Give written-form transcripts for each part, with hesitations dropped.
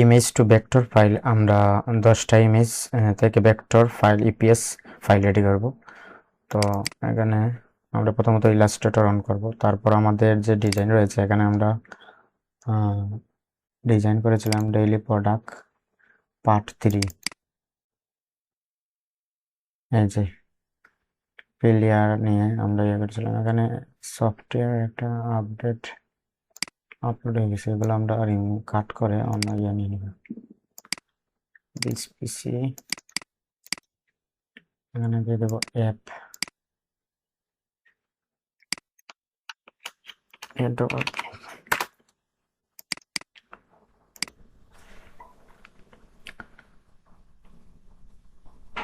Image to vector file আমরা 10টা image থেকে vector file EPS file ready করব। তো এখানে আমরা প্রথমত ইলাস্ট্রেটর অন করব, তারপর আমাদের যে ডিজাইন রয়েছে এখানে আমরা ডিজাইন করেছিলাম ডেইলি প্রোডাক্ট পার্ট 3। এই যে ফেলিয়ার নিয়ে আমরা ইয়ে করেছিলাম, এখানে সফটওয়্যার একটা আপলোড হয়ে গেছে, এগুলো আমরা কাট করে অন্য ইয়ে নিয়ে নেব। দিস পিসি এখানে দিয়ে দেবো অ্যাপ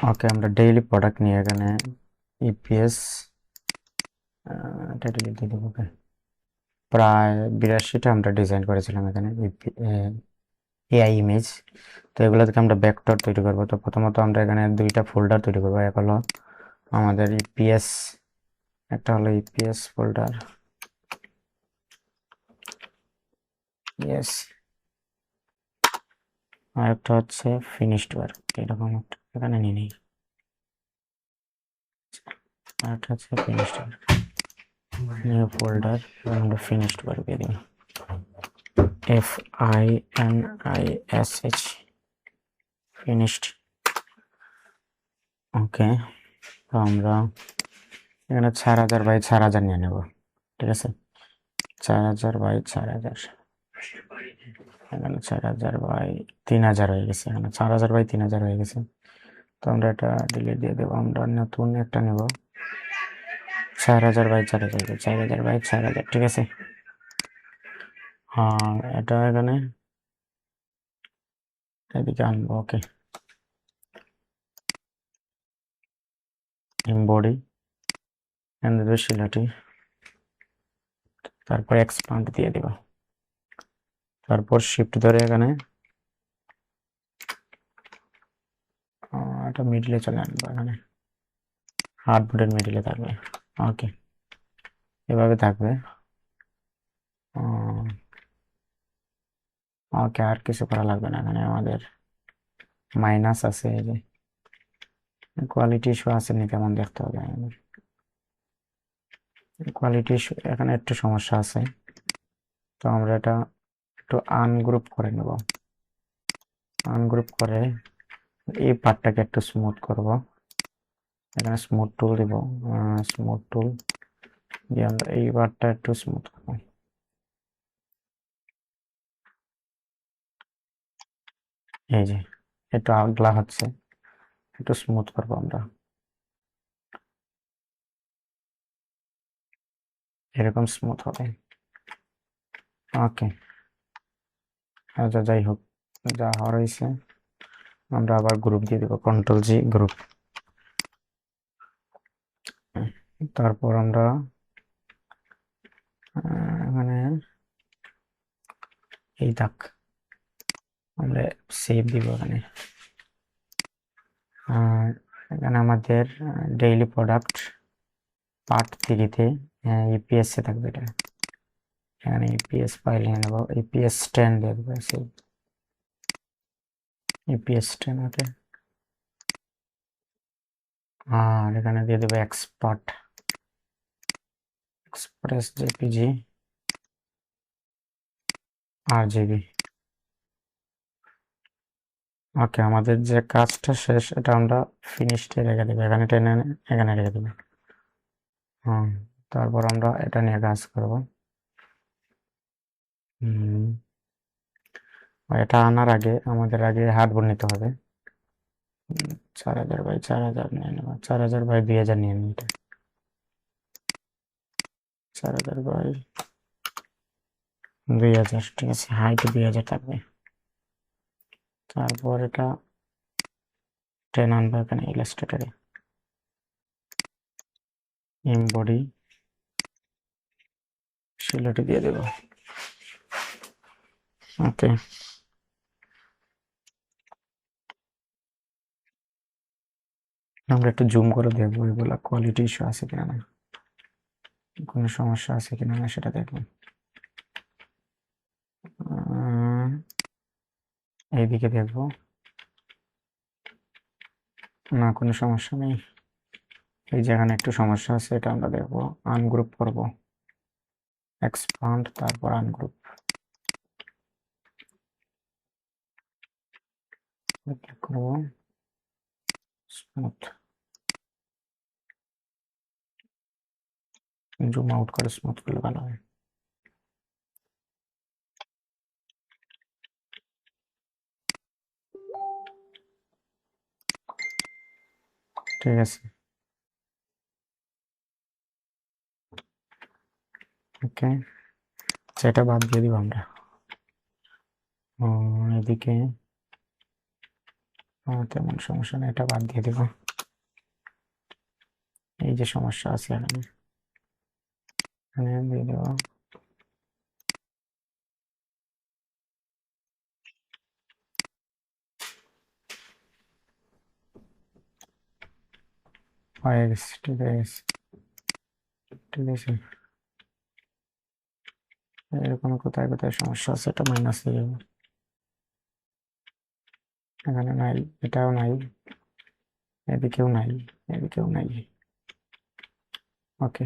ওকে। আমরা ডেইলি প্রোডাক্ট নিয়ে এখানে ইপিএস টাইটেল দিয়ে দেবো। প্রায় 82টা আমরা ডিজাইন করেছিলাম এখানে এআই ইমেজ। তো এগুলো থেকে আমরা ভেক্টর তৈরি করব। তো প্রথমত আমরা এখানে 2টা ফোল্ডার তৈরি করবো। এক হলো আমাদের ইপিএস, একটা হলো ইপিএস ফোল্ডার, ইয়েস, আর একটা হচ্ছে ফিনিশড ওয়ার্ক। এরকম একটা এখানে নিয়ে নিই। আর একটা হচ্ছে ফিনিশড ওয়ার্ক, নিউ ফোল্ডার, আমরা ফিনিশড ওয়ার্ক দিয়ে দিই, FINISH, ফিনিশড। ওকে। তো আমরা এখানে 4000 বাই 4000 নিয়ে নেব। ঠিক আছে, 4000 বাই 4000, এখানে 4000 বাই 3000 হয়ে গেছে, এখানে 4000 বাই 3000 হয়ে গেছে। তো আমরা এটা ডিলিট দিয়ে দেবো, আমরা নতুন একটা নেব 4000 বাই 4000, 4000 বাই 4000। ঠিক আছে, আর এটা এখানে এদিকে আনবো। ওকে, এমবডি শিলাটি, তারপর এক্সপান্ড দিয়ে দেব, তারপর শিফট ধরে এখানে এটা মিডিলে চলে আনবো, এখানে হার্ডবোর্ডের মিডিলে থাকবে। ওকে, এভাবে থাকবে। ওকে, আর কিছু করা লাগবে না। এখানে আমাদের মাইনাস আছে, এই যে কোয়ালিটি ইস্যু আছে নি, কেমন দেখতে হবে। কোয়ালিটি ইস্যু এখানে একটু সমস্যা আছে, তো আমরা এটা একটু আনগ্রুপ করে নেব। আনগ্রুপ করে এই পার্টটাকে একটু স্মুথ করব। এখানে স্মুথ টুল দিব, স্মুথ টুল দিয়ে আমরা এই পার্টটা একটু স্মুথ করব। এই যে একটু আগলা হচ্ছে, একটু স্মুথ করবো আমরা, এরকম স্মুথ হবে। ওকে, আচ্ছা, যাই হোক, যা হওয়ার হয়েছে। আমরা আবার গ্রুপ দিয়ে দেবো, Ctrl+G গ্রুপ। তারপর আমরা মানে এই দাগ আমরা সেভ দিব এখানে। আর এখানে আমাদের ডেইলি প্রোডাক্ট পার্ট 3-তে ইপিএস এ থাকবে। এটা এখানে ইপিএস ফাইল নিয়ে নেবো, ইপিএস 10 দিয়ে দেবো, সেই ইপিএস 10। ওকে, আর এখানে দিয়ে দেবো এক্সপ্রেস জেপিজি RGB। ওকে, আমাদের যে কাজটা শেষ, এটা আমরা ফিনিশডে রেখে দেবো, এখানে টেনে এখানে রেখে দেবো। তারপর আমরা এটা নিয়ে কাজ করব। এটা আনার আগে আমাদের হার্ডবোর্ড নিতে হবে। 4000 বাই 4000 নিয়ে নেব, 4000 বাই 2000 নিয়ে নিই। এটা 4000 বাই 2000। ঠিক আছে, হাইট 2000 থাকবে। তারপর এটা টেনে আনবো এখানে ইলাস্ট্রেটরে, এমবডি শিলাটি দিয়ে দেব। ওকে, আমরা একটু জুম করে দেখবো এগুলা কোয়ালিটি ইস্যু আছে কিনা, না কোনো সমস্যা আছে কিনা না সেটা দেখবো। এইদিকে দেখবো, না কোনো সমস্যা নেই। এই যেখানে একটু সমস্যা আছে এটা আমরা দেখবো, আনগ্রুপ করব, এক্সপান্ড, তারপর আনগ্রুপ ক্লিক করবো, স্মুথ, জুম আউট করে স্মুথ করলে ভালো হয়। ঠিক আছে, ওকে, সেটা বাদ দিয়ে দিব আমরা। এদিকে তেমন সমস্যা নেই, এটা বাদ দিয়ে দিব। এই যে সমস্যা আছে এখানে, এখানে দিয়ে দেবো, হয়ে গেছে, ঠিক আছে, ঠিক আছে। এরকম কোথায় কোথায় সমস্যা আছে এটা মাইনাস দিয়ে দেবো, এখানে নাই, এটাও নাই, এদিকেও নাই, এদিকেও নাই, ওকে।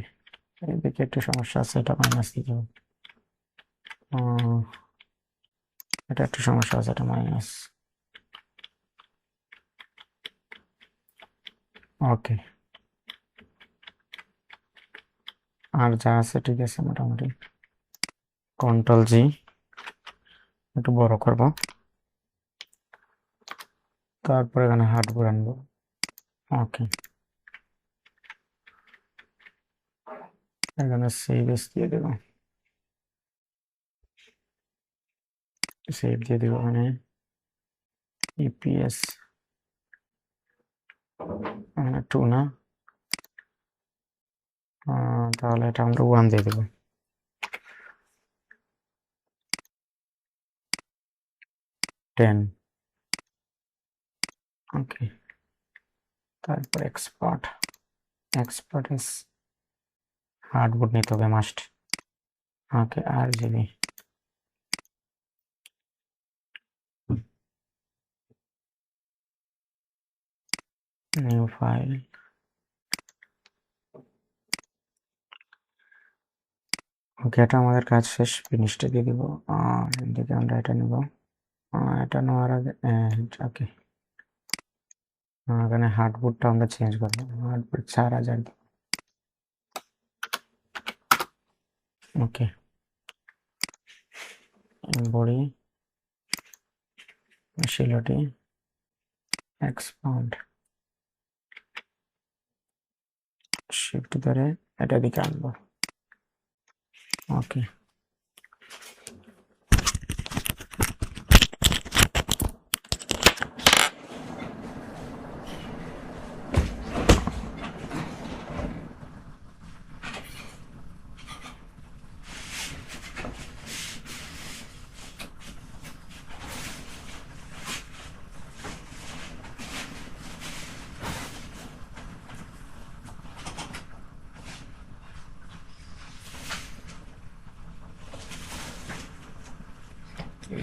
এদিকে একটু সমস্যা আছে, এটা মাইনাস দিয়ে দেবো। এটা একটু সমস্যা আছে, এটা মাইনাস, ওকে। আর যা আছে ঠিক আছে মোটামুটি। কন্ট্রোল জি, একটু বড় করব, তারপর এখানে হার্ডবোর্ড আনবো, ওকে। এখানে সেভ এস দিয়ে দেবো, সেভ দিয়ে দেবো, এখানে ইপিএস এখানে 2 না, তাহলে এটা আমরা 1 দিয়ে দেবো, 10, ওকে। তারপর এক্সপার্ট, এক্সপার্ট এস হার্ডবোর্ড নিতে হবে মাস্ট, ওকে। আর জিবি, নিউ ফাইল, ওকে। এটা আমাদের কাজ শেষ, ফিনিশটা দিয়ে দিব। আর এদিকে আমরা এটা নিব, এটা নেওয়ার আগে ওকে, এখানে হার্ডবোর্ডটা আমরা চেঞ্জ করবো, হার্ডবোর্ড 4000, ওকে। বডি শিলটি এক্সপাউন্ড, শিফট ধরে এটা দিকে আনবো, ওকে।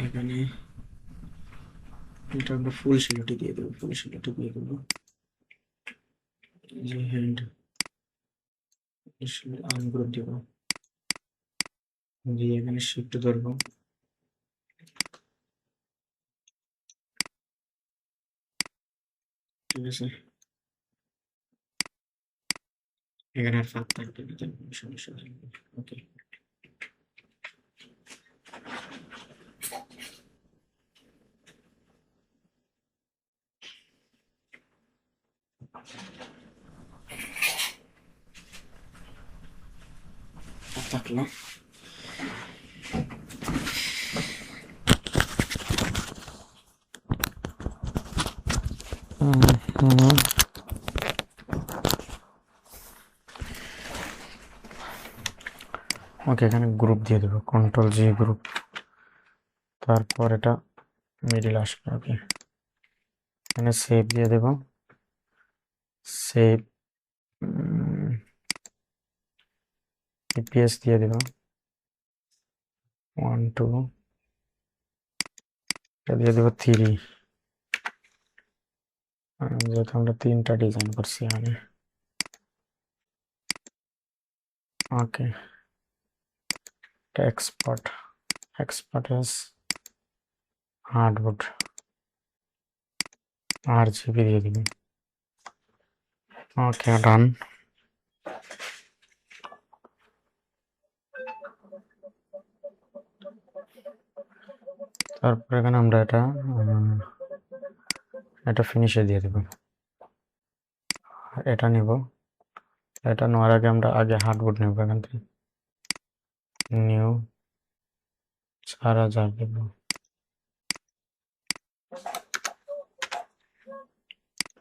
এখানে এটা আমরা ফুল শিলটি দিয়ে দেবো, ফুল শিলটি দিয়ে দেবো, যে হ্যান্ড আনগ্রুপ দিব, দিয়ে এখানে শিফট ধরবো, ঠিক আছে। এখানে আর ফাঁক থাকবে না, সমস্যা নেই, ওকে। থাকলো, ওকে। এখানে গ্রুপ দিয়ে দেবো, কন্ট্রোল জি গ্রুপ, তারপর এটা মিডিল আসবে, ওকে। এখানে সেভ দিয়ে দেবো, সেভ, ইপিএস দিয়ে দেবো 1 2 এটা দিয়ে দেবো 3, যেহেতু আমরা 3টা ডিজাইন করছি এখানে। ওকে, এক্সপোর্ট এস হার্ডউড RGB দিয়ে দিবি। ওকে, ডান। তারপর এখানে আমরা এটা ফিনিশে দিয়ে দেব। এটা নিব, এটা নেওয়ার আগে আমরা আগে হার্ডউড নেব। এখান থেকে নিউ 4000 দেব।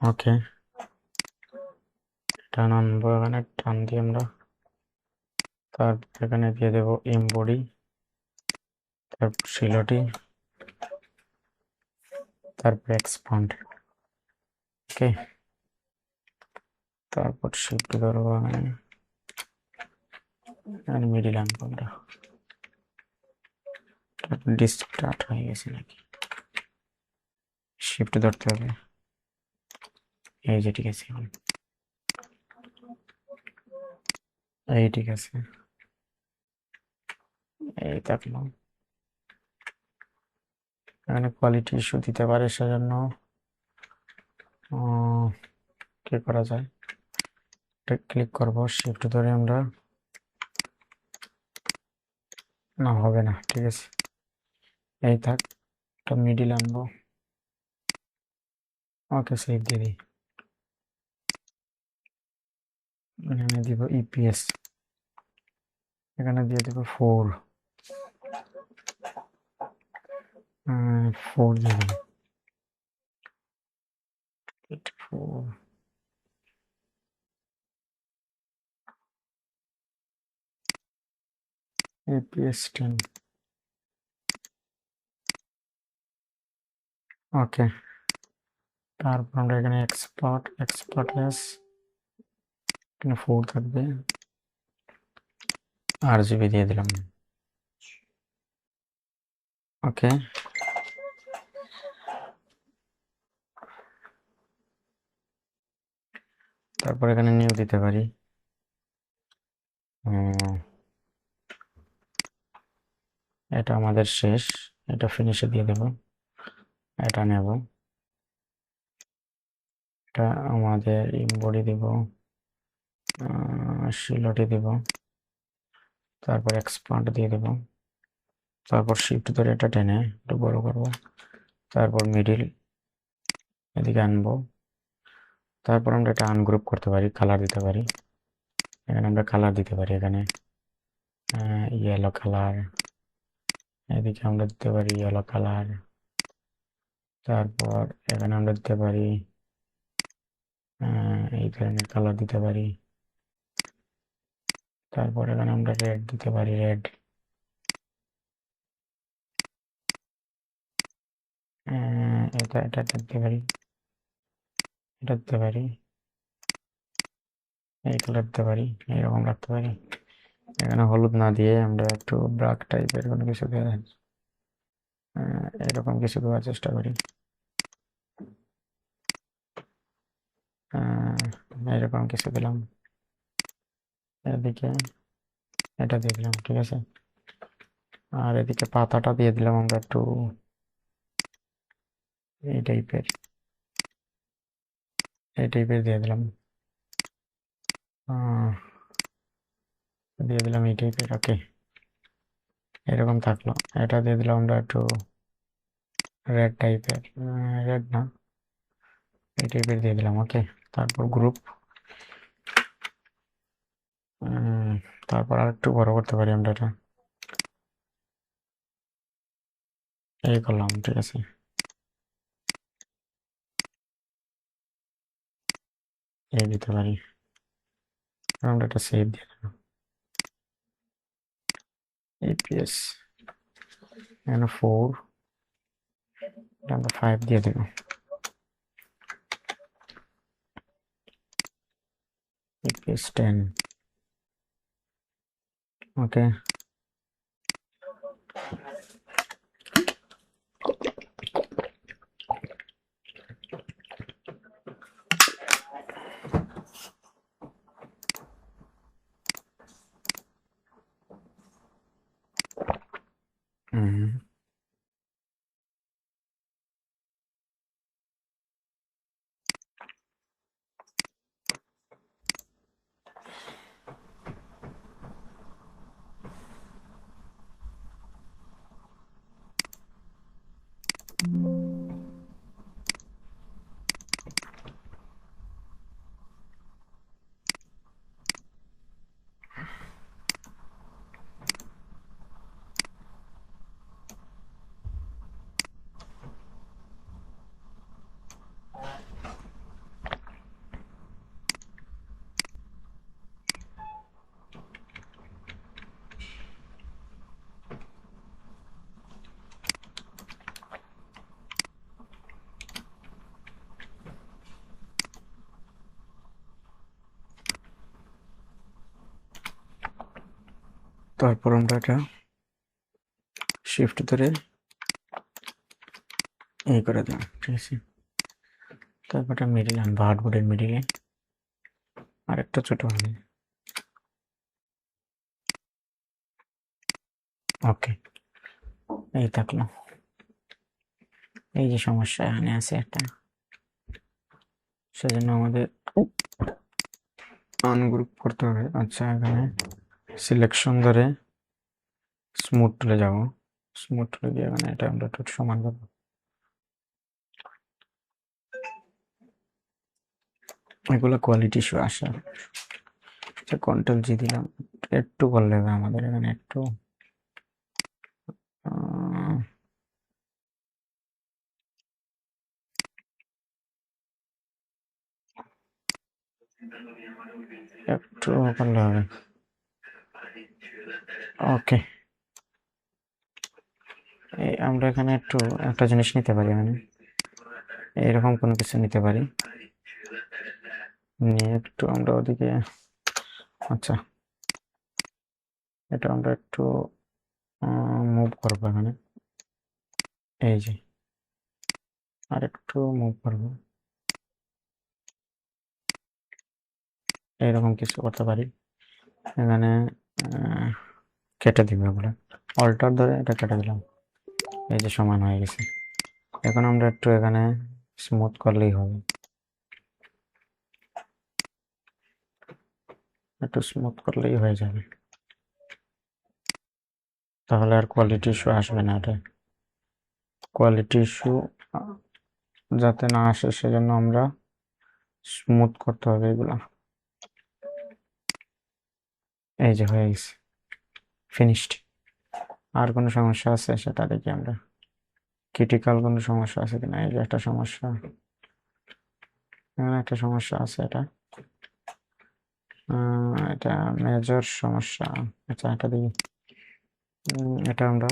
ওকে, এটা আনবো, এখানে টান দিয়ে আমরা। তারপর এখানে দিয়ে দেব এমবডি, তারপর শিলটি, তারপর এক্সপান্ড। ওকে, তারপর শিফট ধরবো, এখানে মিডিল আনবো আমরা। ডিসস্টার্ট হয়ে গেছে নাকি, শিফট ধরতে হবে। এই যে ঠিক আছে, এই ঠিক আছে, এই থাকলো। এখানে কোয়ালিটি ইস্যু দিতে পারে, সেজন্য কি করা যায়, এটা ক্লিক করব, শিফট ধরে আমরা। না, হবে না, ঠিক আছে, এই থাক। একটা মিডিল আনবো। ওকে, সেভ দিয়ে দিই। এখানে দিব ইপিএস, এখানে দিয়ে দেব 4 দিয়ে দিই। 4 ইপিএস 10। ওকে, তারপর আমরা এখানে এক্সপোর্ট এস, এখানে 4 থাকবে, RGB দিয়ে দিলাম। ওকে, তারপর এখানে নিউ দিতে পারি। এটা আমাদের শেষ, এটা ফিনিশে দিয়ে দেব। এটা নেব, এটা আমাদের এমবডি দিব, শিলটি দিব, তারপর এক্সপান্ড দিয়ে দেব, তারপর শিফট ধরে এটা টেনে একটু বড় করব, তারপর মিডিল এদিকে আনবো। তারপর আমরা এটা আনগ্রুপ করতে পারি, কালার দিতে পারি। এখানে আমরা কালার দিতে পারি, এখানে ইয়েলো কালার, এদিকে আমরা দিতে পারি ইয়েলো কালার। তারপর এখানে আমরা দিতে পারি এই ধরনের কালার দিতে পারি। তারপর এখানে আমরা রেড দিতে পারি, রেড। এটা দিতে পারি, এটা দিতে পারি, এই কালার দিতে পারি, এইরকম রাখতে পারি। এখানে হলুদ না দিয়ে আমরা একটু ব্ল্যাক টাইপের কোনো কিছু দিয়ে এরকম কিছু দেওয়ার চেষ্টা করি। এরকম কিছু দিলাম, এদিকে এটা দিয়ে দিলাম, ঠিক আছে। আর এদিকে পাতাটা দিয়ে দিলাম আমরা একটু এই টাইপের দিয়ে দিলাম, দিয়ে দিলাম এই টাইপের। ওকে, এরকম থাকলো। এটা দিয়ে দিলাম আমরা একটু রেড টাইপের, রেড না, এই টাইপের দিয়ে দিলাম। ওকে, তারপর গ্রুপ, তারপর আর একটু বড় করতে পারি আমরা এটা, এই করলাম, ঠিক আছে। এই দিতে পারি, আমরা এটা সেভ দিয়ে দেবো। APS এখানে 4, আমরা 5 দিয়ে দেবো। APS 10। ওকে, তারপর আমরা এটা শিফট ধরে এই করে দেব, ঠিক আছে। তারপর এটা মিডিল আনবো, হার্ডবোর্ডের মিডিলে আর একটা ছোট হবে। ওকে, এই থাকলো। এই যে সমস্যা এখানে আছে একটা, সেজন্য আমাদের আনগ্রুপ করতে হবে। আচ্ছা, এখানে সিলেকশন ধরে স্মুথ টুলে যাব, স্মুথ টুলে গিয়ে এখানে এটা আমরা একটু সমান করবো। এগুলো কোয়ালিটি ইস্যু আসে। আচ্ছা, কন্ট্রোল জি দিলাম, একটু করলে হবে আমাদের এখানে একটু একটু করলে হবে। ওকে, এই আমরা এখানে একটু একটা জিনিস নিতে পারি, মানে এরকম কোনো কিছু নিতে পারি, নিয়ে একটু আমরা ওদিকে, আচ্ছা এটা আমরা একটু মুভ করবো এখানে, এই যে আর একটু মুভ করবো, এইরকম কিছু করতে পারি। এখানে কেটে দিব এগুলো, অল্টার ধরে এটা কেটে দিলাম, এই যে সমান হয়ে গেছে। এখন আমরা একটু এখানে স্মুথ করলেই হবে, একটু স্মুথ করলেই হয়ে যাবে, তাহলে আর কোয়ালিটি ইস্যু আসবে না। এটা কোয়ালিটি ইস্যু যাতে না আসে সেজন্য আমরা স্মুথ করতে হবে এগুলো। এই যে হয়ে গেছে, ফিনিশড। আর কোনো সমস্যা আছে সেটা দেখি আমরা, ক্রিটিক্যাল কোনো সমস্যা আছে কিনা। এই যে একটা সমস্যা, এখানে একটা সমস্যা আছে, এটা মেজর সমস্যা। আচ্ছা, এটা দেখি, এটা আমরা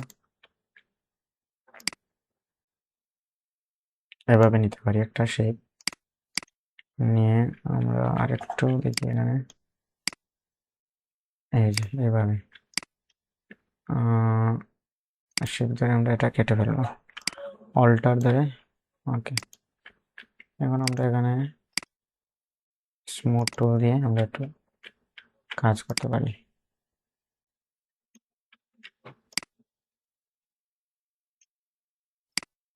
এভাবে নিতে পারি, একটা শেপ নিয়ে আমরা আরেকটু দেখি এখানে, এই যে এইভাবে শেপ ধরে আমরা এটা কেটে ফেলবো, অল্টার ধরে। ওকে, এখন আমরা এখানে স্মুথ টুল দিয়ে আমরা একটু কাজ করতে পারি।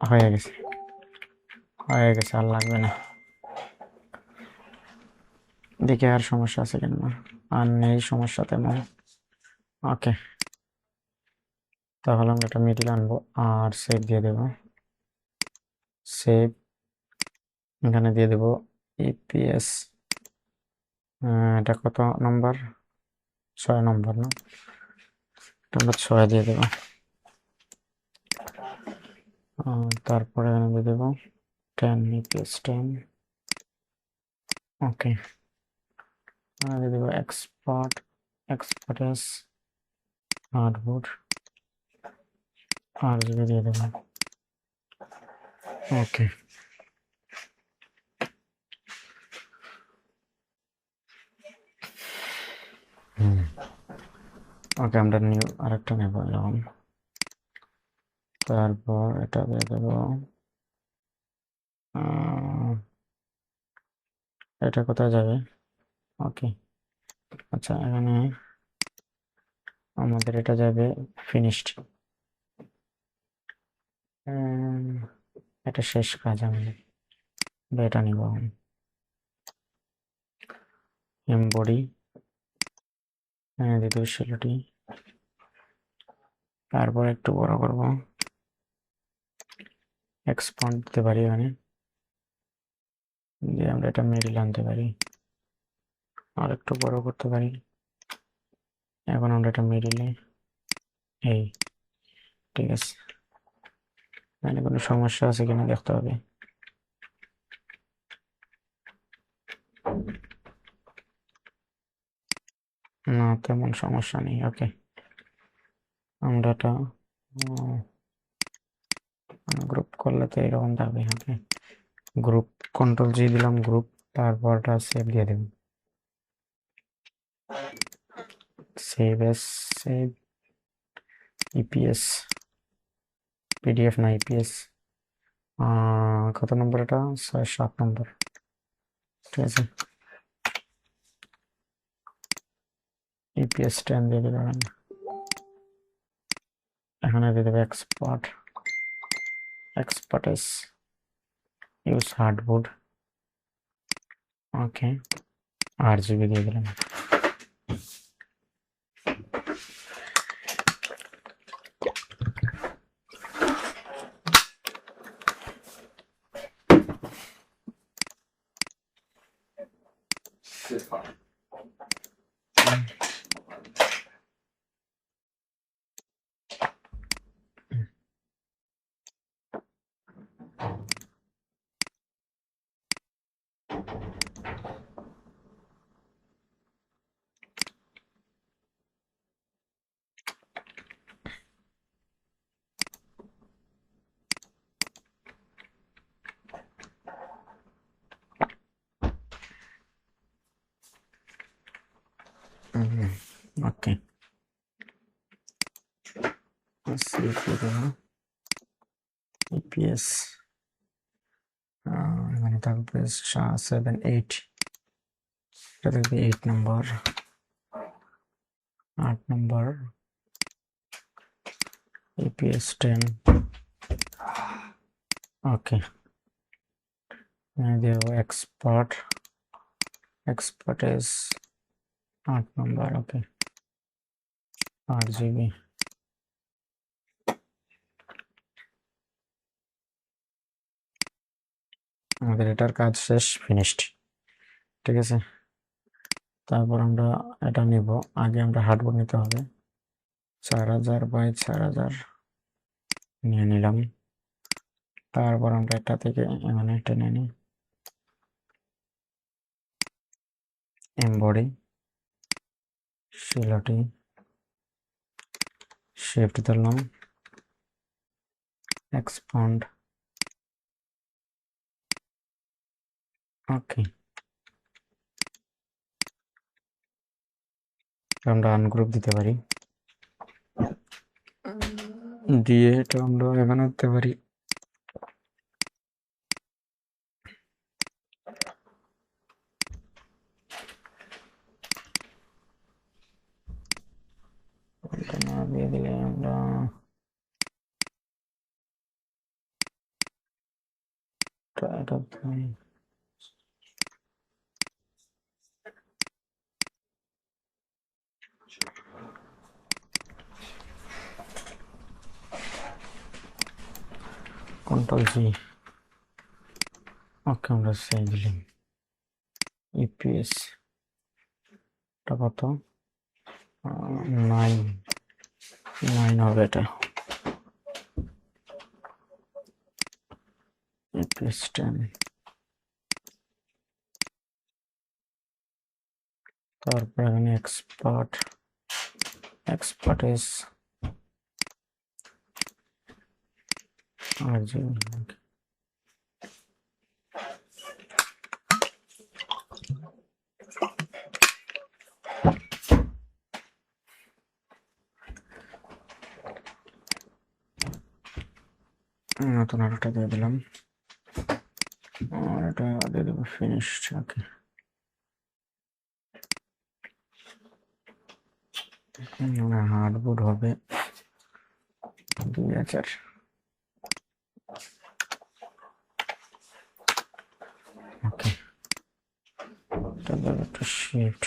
হয়ে গেছে, হয়ে গেছে, আর লাগবে না। দেখি আর সমস্যা আছে কিনা, আর নেই সমস্যা তেমন। ওকে, তাহলে আমরা এটা মিডিল আনবো আর সেভ দিয়ে দেব, সেভ এখানে দিয়ে দেব ইপিএস, এটা কত নম্বর, 6 নম্বর না, আমরা 6 দিয়ে দেব। তারপরে এখানে দিয়ে দেব 10 ইপিএস 10। ওকে, দিয়ে দেব এক্সপোর্ট, এক্সপোর্টেস হার্ডবোর্ড RGB দিয়ে দেব। ওকে, ওকে, আমরা নিউ আরেকটা নেব এরকম। তারপর এটা দিয়ে দেব, এটা কোথায় যাবে। ওকে, আচ্ছা এখানে আমাদের এটা যাবে ফিনিশড, এটা শেষ কাজ। আমি এটা নিব, এমবডি দিয়ে দেবো 16টি, তারপর একটু বড় করব, এক্সপান্ড দিতে পারি এখানে, দিয়ে আমরা এটা মিডিল আনতে পারি, আর একটু বড় করতে পারি। এখন আমরা এটা মিডিলে, এই ঠিক আছে। এখানে কোনো সমস্যা আছে কিনা দেখতে হবে। না, তেমন সমস্যা নেই। ওকে, আমরা এটা গ্রুপ করলে তো এরকম যাবে। ওকে, গ্রুপ কন্ট্রোল জি দিলাম, গ্রুপ, তারপর এটা সেভ দিয়ে দেব, save as, save EPS PDF না ইপিএস কত নম্বর এটা 7 নম্বর ঠিক আছে ইপিএস 10 দিয়ে দেবেন এখানে দিয়ে দেবে এক্সপার্টিস ইউজ হার্ডবোর্ড ওকে আরজিবি দিয়ে দিলাম ওকে ইপিএস এখানে থাকবে 7 8 এটা থাকবে 8 নম্বর 8 নম্বর ইপিএস 10 ওকে দেবো এক্সপার্টিস 8 নম্বর ওকে আরজিবি আমাদের এটার কাজ শেষ ফিনিশড ঠিক আছে তারপর আমরা এটা নিব আগে আমরা হার্ডবোর্ড নিতে হবে 4000 বাই 4000 নিয়ে নিলাম তারপর আমরা এটা থেকে এখানে টেনে নিই এমবডি শিলাটি শিফট ধরলাম এক্সপান্ড ওকে আমরা আনগ্রুপ দিতে পারি দিয়ে এটা আমরা এখানে দিতে পারি এটা না দিয়ে দিলে আমরা এটা কন্ট্রোল জি ওকে আমরা সেই দিলাম ইপিএস এটা কত 9 হবে এটা ইপিএস 10 তারপর এখানে এক্সপার্টিস আরজিবি নতুন আরেকটা দিয়ে দিলাম আর এটা দিয়ে দেবো ফিনিশ ওকে হার্ডবোর্ড হবে 2000 ওকে তাহলে একটা শিফট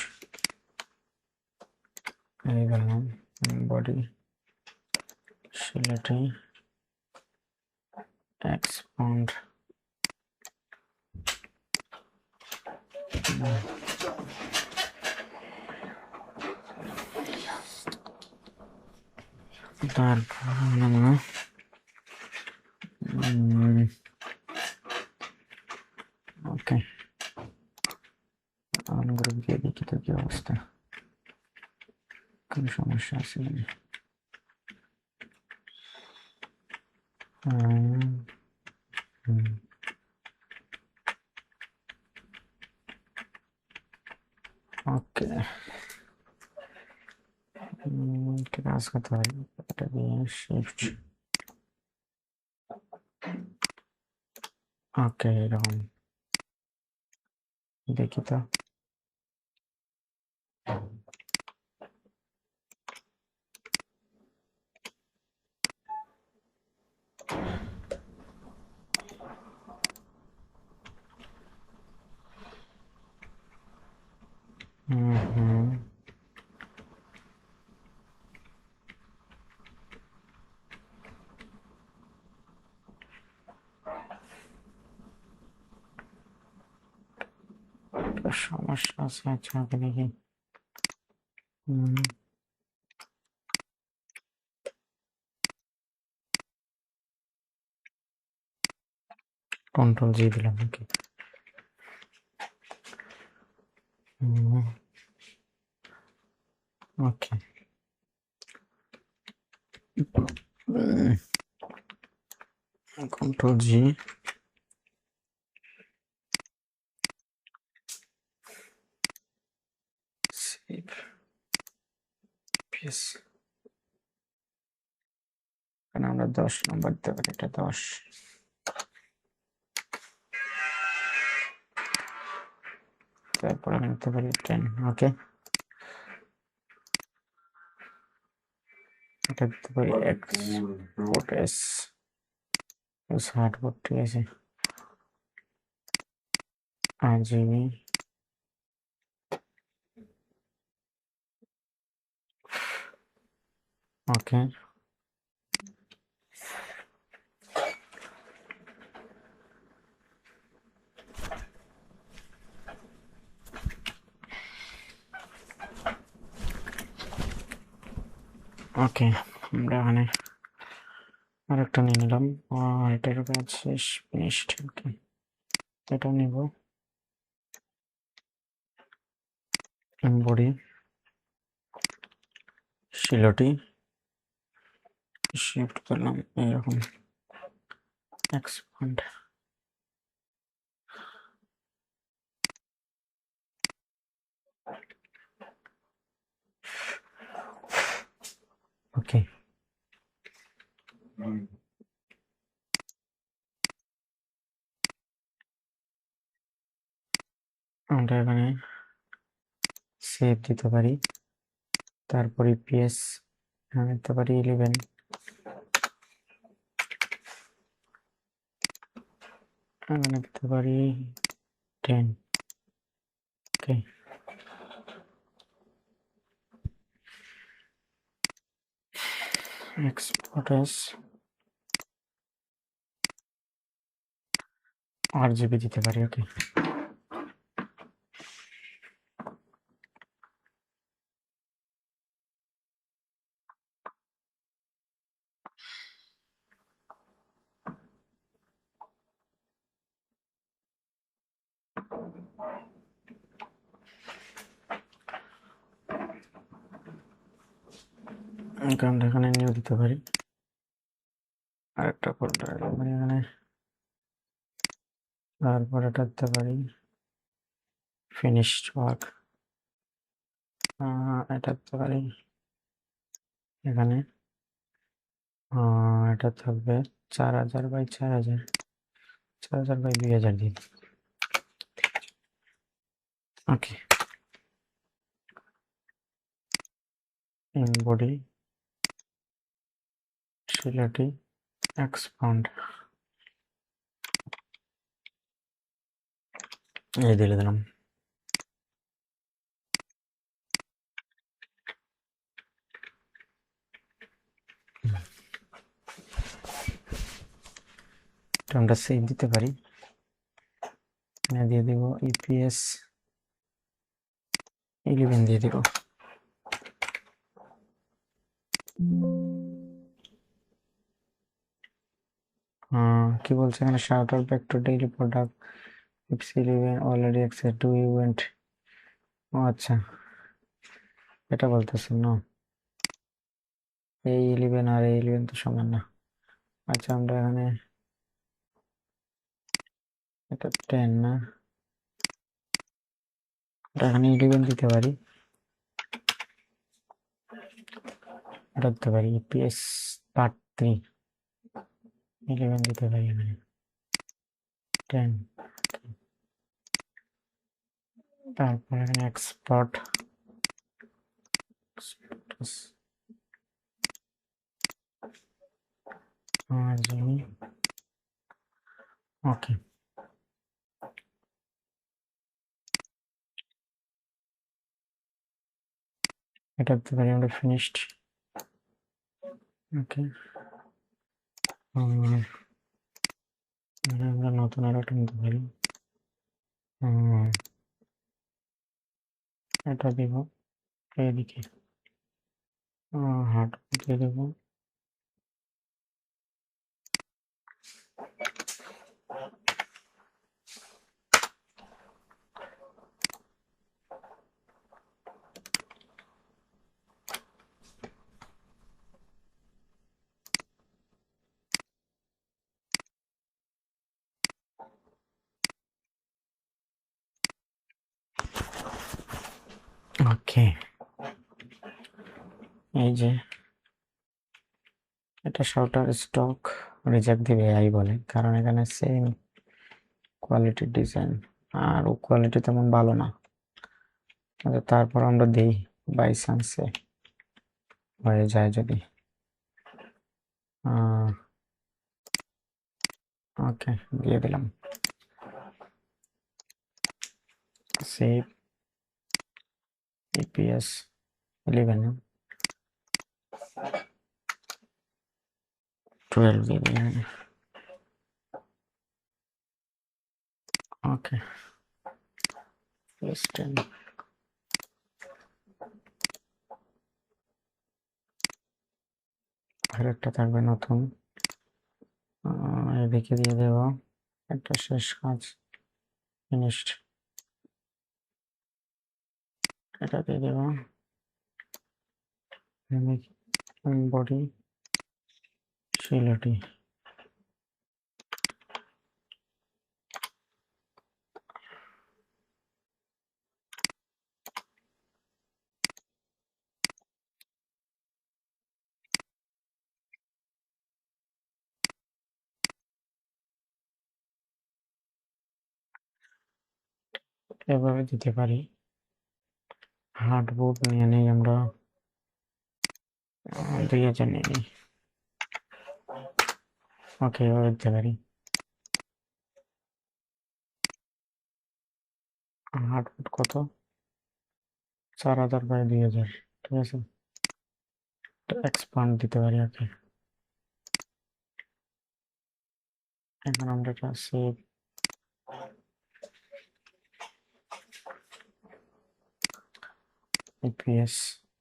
এই গেলাম বডি শিলাটি expand তারপর ওকে আনগ্রুপ দিয়ে দেখি তো কি অবস্থা কোন সমস্যা আছে ওকে একটা কাজ করতে পারি, এটা দিয়ে শিফট, ওকে এরকম দেখি তো। হুম, একটা সমস্যা আছে, আচ্ছা ওকে দেখি। কন্ট্রোল জি দিলাম নাকি? ওকে, কন্ট্রোল জি, সেভ পিএস, কারণ আমরা 10 নম্বর দিতে পারি, এটা 10, তারপর আমি দিতে পারি 10। ওকে, এটা দিতে পারি এক্সপোর্ট এস হার্ডবোর্ড, ঠিক আছে, RGB, ওকে। ওকে, আমরা এখানে আরেকটা নিয়ে নিলাম, এটার কাজ শেষ, ফিনিশড। ওকে, এটা নিব, বডি, শিলটি শিফট করলাম এরকম, এক্সপান্ড, ওকে। আমরা এখানে সেভ দিতে পারি, তারপর ইপিএস দিতে পারি 11, এখানে দিতে পারি 10। ওকে, এক্সপোর্ট এস RGB দিতে পারি। ওকে, আমরা এখানে নিউ দিতে পারি, আরেকটা ফোল্ডার মানে এখানে, তারপর এটা দিতে পারি ফিনিশড ওয়ার্ক, এটা দিতে পারি এখানে, এটা থাকবে 4000 বাই 4000, 4000 বাই 2000 দিন। ওকে, বডি, শিলাটি, এক্সপান্ড, এই দিলে দিলাম। আমরা সেভ দিতে পারি, দিয়ে দিব ইপিএস 11 দিয়ে দিব। কি বলছে এখানে, shout out back to daily product it's 11 already access to event। ও আচ্ছা, এটা বলতেছেন না, এই 11 আর এই 11 তো সমান না। আচ্ছা, আমরা এখানে এটা 10 না, এখানে 11 দিতে পারি, এটা দিতে পারি ইপিএস পার্ট 3 11 দিতে পারি এখানে 10। তারপর এখানে এক্সপোর্ট ওকে, এটা দিতে পারি আমরা ফিনিশড। ওকে, আমরা নতুন আর একটা নিতে পারি। এটা দিব এইদিকে, হার্ট দিয়ে দেবো। ওকে, এই যে এটা শাউটার স্টক রিজেক্ট দিবে আই বলে, কারণ এখানে সেম কোয়ালিটির ডিজাইন আর ও কোয়ালিটি তেমন ভালো না। তারপর আমরা দিই বাই চান্সে হয়ে যায় যদি। ওকে, দিয়ে দিলাম সেভ ইপিএস 11 12 দিয়ে দিলাম। ওকে, প্লাস 10 আরেকটা থাকবে নতুন, এদিকে দিয়ে দেব একটা শেষ কাজ ফিনিশড। এটা দিয়ে দেব বডি শিলটি। এভাবে দিতে পারি। হার্ডবোর্ড নিয়ে নেই আমরা, 2000 নিয়ে নিই। ওকে, এভাবে দিতে পারি। হার্ডবোর্ড কত? 4000 বাই 2000, ঠিক আছে। এক্সপান্ড দিতে পারি। ওকে, এখন আমরা এটা সেভ ইপিএস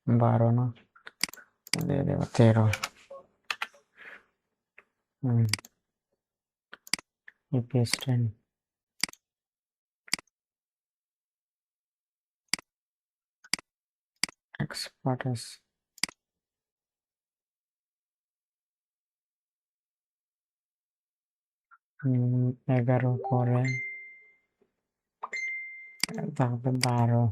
12 না দিয়ে দেবো 13। ইপিএস 10 এক্সপার্ট 11 করে তারপর 12।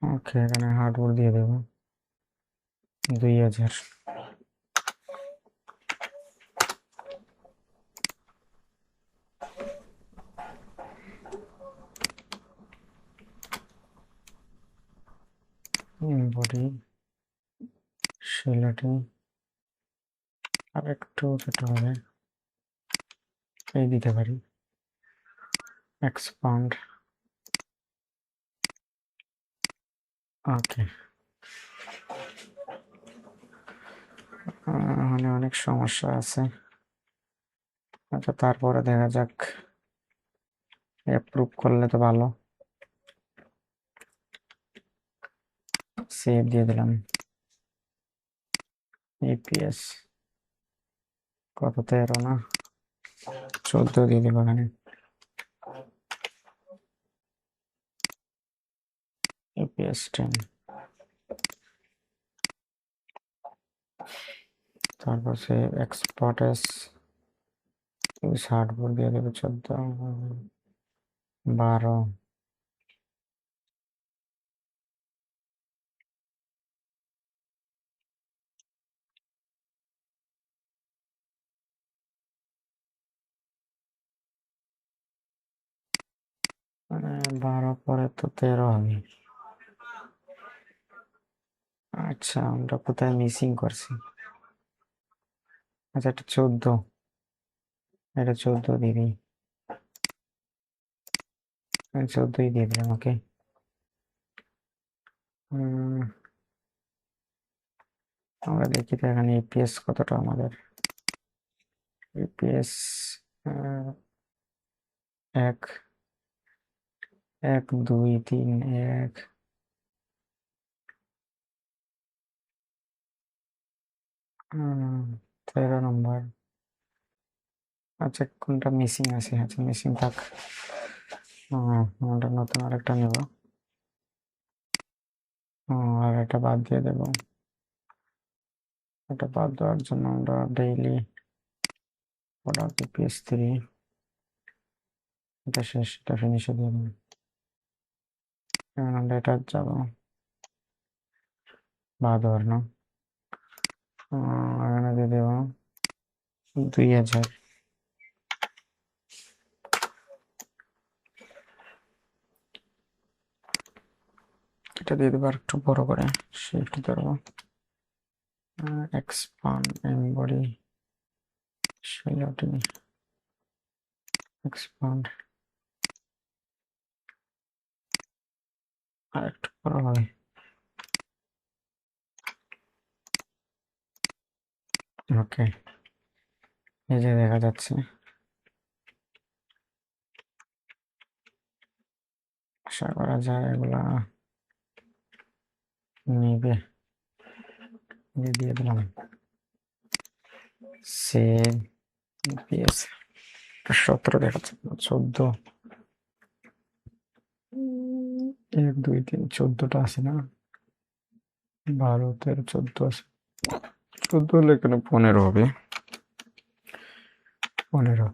ওকে, এখানে হার্ডবোর্ড দিয়ে দেবো 2000। বডি শিলটি আর একটু ছোট হবে, এই দিতে পারি এক্সপান্ড। ওকে, মানে অনেক সমস্যা আছে। আচ্ছা, তারপরে দেখা যাক, অ্যাপ্রুভ করলে তো ভালো। সেভ দিয়ে দিলাম ইপিএস কত 13 না 14 দিয়ে দিব এখানে APS 10 তারপর সে এক্সপোর্ট এস হার্ডবোর্ড দিয়ে দেবে 14 12 মানে 12 পরে তো 13 হবে। আচ্ছা আমরা কোথায় মিসিং করছি? আচ্ছা এটা 14, এটা 14 দিবি, 14ই দিয়ে দিলাম ওকে। আমরা দেখি তো এখানে এপিএস কতটা আমাদের। এপিএস 1 1 2 3 1 13 নম্বর। আচ্ছা কোনটা মিসিং আছে? আচ্ছা মিসিং থাক, আমরা নতুন আরেকটা নেব। আর এটা বাদ দিয়ে দেব। এটা বাদ দেওয়ার জন্য আমরা ডেইলি প্রোডাক্ট এপিএস 3 এটা শেষ, এটা ফিনিশে দিয়ে দেব। আমরা এটা যাবো বাদ দেওয়ার না, এখানে দিয়ে দেবো 2000। এটা দিয়ে দেবো আর একটু বড় করে, শিফট ধরবো, এক্সপান্ড এমবডি 16টি, এক্সপান্ড আর একটু বড় হবে। ওকে এই যে দেখা যাচ্ছে, আশা করা যায় এগুলা নিবে। দিয়ে দিলাম সেভ পিএস। 17 দেখাচ্ছে, 14 1 2 3 14টা আছে না, 12 13 14 আছে, 14 হলে এখানে 15 হবে, 15।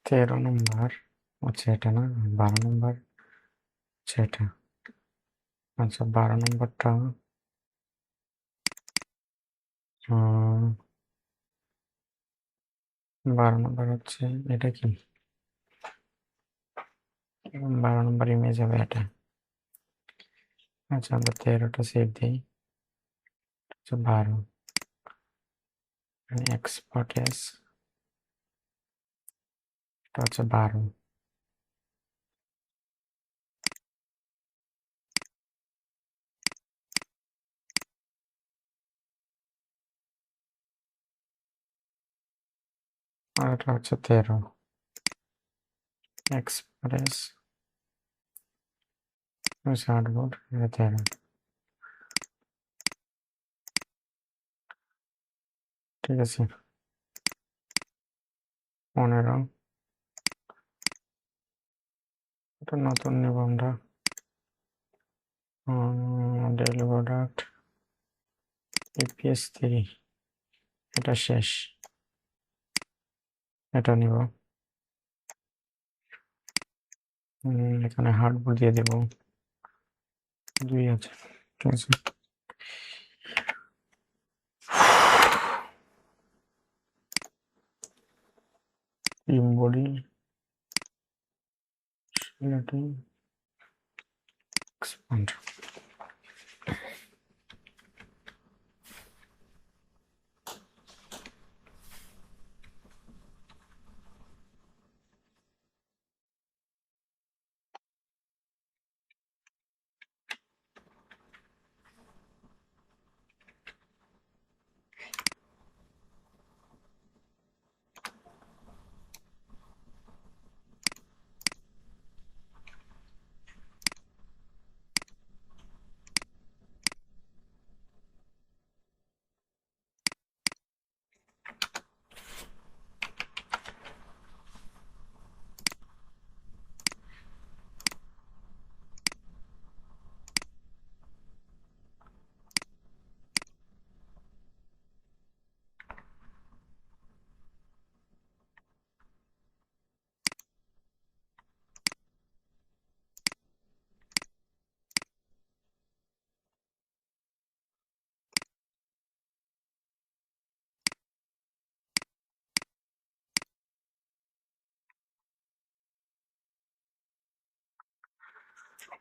13 নম্বর আচ্ছা এটা না, 12 নম্বর আচ্ছা এটা, আচ্ছা 12 নম্বরটা 12 নম্বর হচ্ছে এটা কি, 12 নম্বর ইমেজ হবে এটা। আচ্ছা আমরা 13টা সেভ দিই, আচ্ছা 12 এক্সপোর্ট এস, এটা হচ্ছে 12। আর এটা হচ্ছে 13 এক্সপ্রেস হার্ডবোর্ড, এটা 13। ঠিক আছে 15, এটা নতুন নেব আমরা, ডেইলি প্রোডাক্ট এপিএস 3 এটা শেষ, এটা নিব। এখানে হার্ডবোর্ড দিয়ে দেব 2000। ঠিক আছে এমবডি 16টি expand.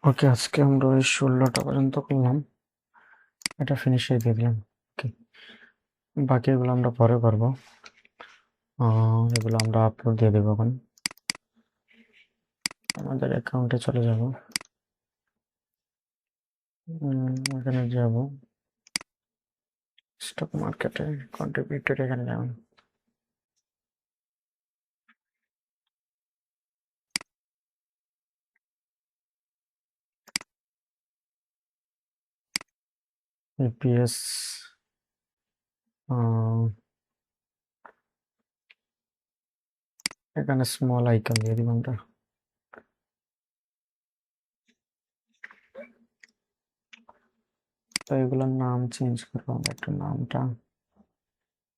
ওকে, আজকে আমরা ওই 16টা পর্যন্ত করলাম, এটা ফিনিশে দিয়ে দিলাম। ওকে, বাকি এগুলো আমরা পরে করবো। এগুলো আমরা আপলোড দিয়ে দেবো। এখন আমাদের অ্যাকাউন্টে চলে যাব, এখানে যাব স্টক মার্কেটে, কন্ট্রিবিউটর এখানে যাব। ইপিএস এখানে স্মল আইকন দিয়ে দিব আমরা। তো এগুলোর নাম চেঞ্জ করবো আমরা, একটু নামটা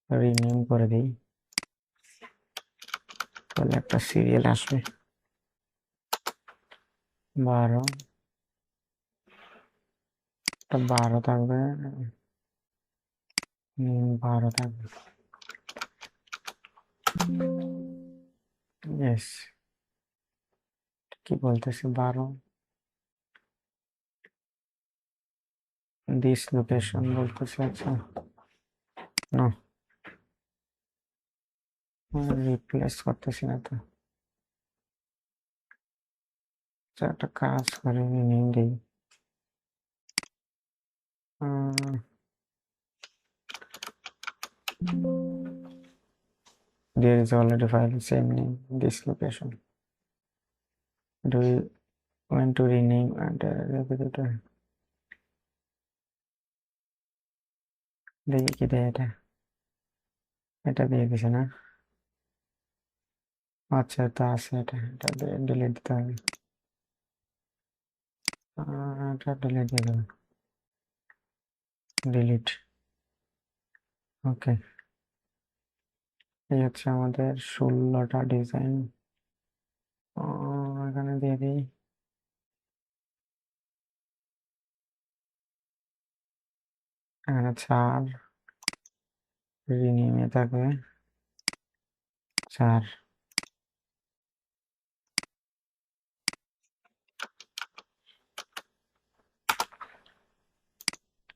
রিনেম করে দিই, তাহলে একটা সিরিয়াল আসবে। 12 12 থাকবে, 12 থাকবে। ইয়েস, কি বলতেছি, 12 দিস লোকেশন বলতেছে। আচ্ছা, না রিপ্লেস করতেছি না তো। আচ্ছা, একটা কাজ করে নেম দিই, there is already file same name this location. Do you want to rename and repository? দেখি কি দেয় এটা, এটা দিয়ে দিছে না? আচ্ছা, তা আছে, এটা ডিলিট দিতে হবে। এটা ডিলিট দিয়ে দেবে, ডিলিট। ওকে, এই হচ্ছে আমাদের 16টা ডিজাইন। এখানে দিয়ে দিই, এখানে 4 রিনিমে থাকবে, 4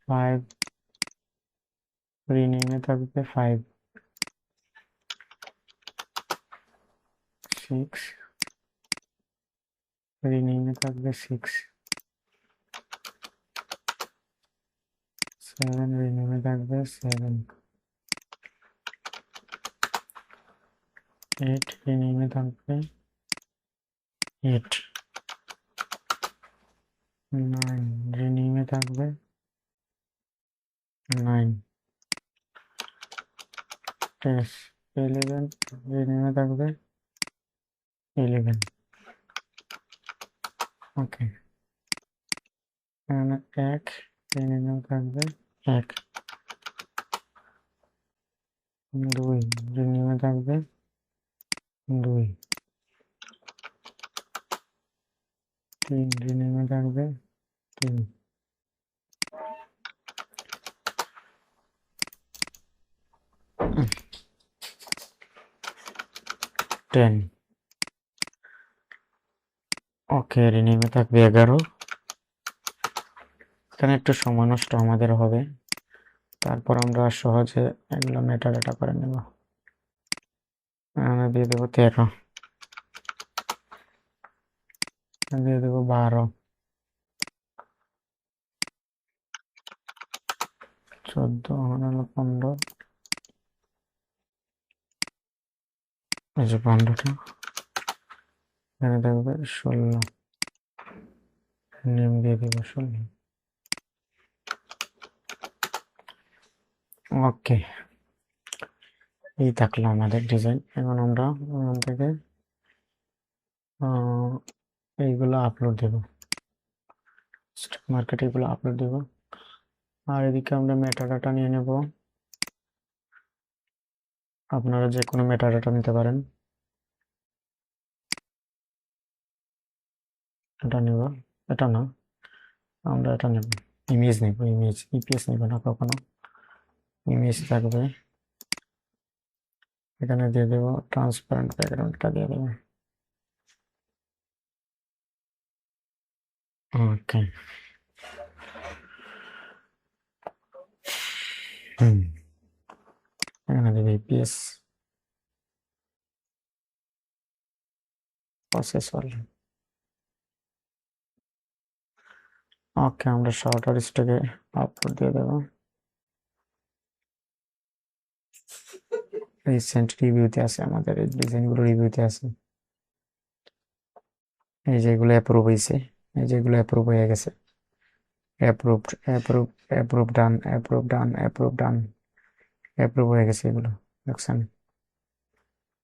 5 রিনিমে থাকবে, 5 6 রিনিমে থাকবে, 6 7 রিনিমে থাকবে, 7 8 রিনিমে থাকবে, 8 9 রিনিমে থাকবে, 9 10 11 রিনিমে থাকবে, 11। ওকে, এখানে 1 রিনিমে থাকবে, 1 2 রিনিমে থাকবে, 2 3 রিনিমে থাকবে, 3 10। ওকে, রিনিমে থাকবে 11 এখানে একটু সময় নষ্ট আমাদের হবে, তারপর আমরা সহজে এগুলো মেটা ডাটা করে নেব। আমরা দিয়ে দেবো 13, দিয়ে দেবো 12, 14, 15, এই যে 15টা, এখানে দেখবে 16, নেম দিয়ে দেবো 16। ওকে, এই থাকলো আমাদের ডিজাইন। এখন আমরা ওখান থেকে এইগুলো আপলোড দেবো, স্টক মার্কেটে এগুলো আপলোড দেবো। আর এদিকে আমরা মেটা ডাটা নিয়ে নেব। আপনারা যে কোনো মেটা ডাটা নিতে পারেন। এটা নেব, এটা না, আমরা এটা নেব, ইমেজ নেব, ইমেজ, ইপিএস নেব না কখনো, ইমেজ থাকবে। এখানে দিয়ে দেবো ট্রান্সপারেন্ট ব্যাকগ্রাউন্ডটা দিয়ে দেবো। ওকে, এখানে দেবে ইপিএস প্রসেসর। ওকে, আমরা শর্টার স্টকে আপলোড দিয়ে দেবো। রিসেন্ট রিভিউতে আছে, আমাদের এই ডিজাইনগুলো রিভিউতে আছে। এই যেগুলো অ্যাপ্রুভ হয়েছে, এই যেগুলো অ্যাপ্রুভ হয়ে গেছে, অ্যাপ্রুভড, অ্যাপ্রুভ, অ্যাপ্রুভ ডান, অ্যাপ্রুভ ডান, অ্যাপ্রুভ ডান, অ্যাপ্রুভ হয়ে গেছে এগুলো, দেখছেন?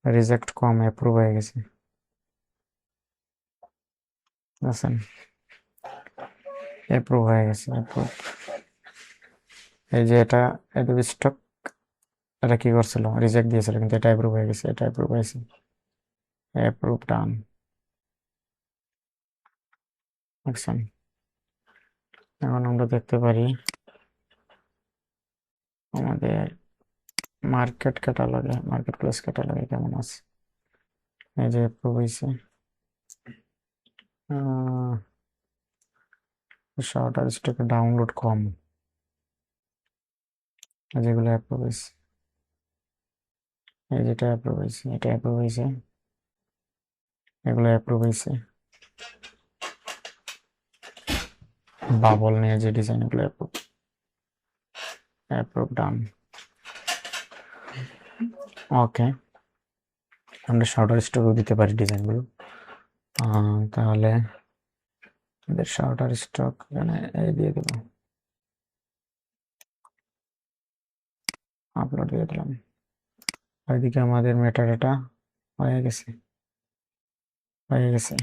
রিজেক্ট কম, অ্যাপ্রুভ হয়ে গেছে, দেখছেন? অ্যাপ্রুভ হয়ে গেছে, অ্যাপ্রুভ। এই যে এটা অ্যাডোবি স্টক, এটা কি করছিল, রিজেক্ট দিয়েছিল, কিন্তু এটা অ্যাপ্রুভ হয়ে গেছে, এটা অ্যাপ্রুভ হয়েছে, অ্যাপ্রুভ ডান, দেখছেন? এখন আমরা দেখতে পারি আমাদের মার্কেট ক্যাটালগে, মার্কেট প্লেস ক্যাটালগে কেমন আছে। এই যে অ্যাপ্রুভ হয়েছে, শর্টার স্টকে ডাউনলোড কম, যেগুলো অ্যাপ্রুভ হয়েছে, এই যেটা অ্যাপ্রুভ হয়েছে, এটা অ্যাপ্রুভ হয়েছে, এগুলো অ্যাপ্রুভ হয়েছে। বাবল নিয়ে যে ডিজাইন, এগুলো অ্যাপ্রুভ, অ্যাপ্রুভ ডান। ওকে, আমরা শর্টার স্টকও দিতে পারি ডিজাইনগুলো। তাহলে আমাদের শর্টার স্টক এখানে এই দিয়ে দেবো, আপলোড দিয়ে দিলাম। ওইদিকে আমাদের মেটা ডাটা হয়ে গেছে, হয়ে গেছে।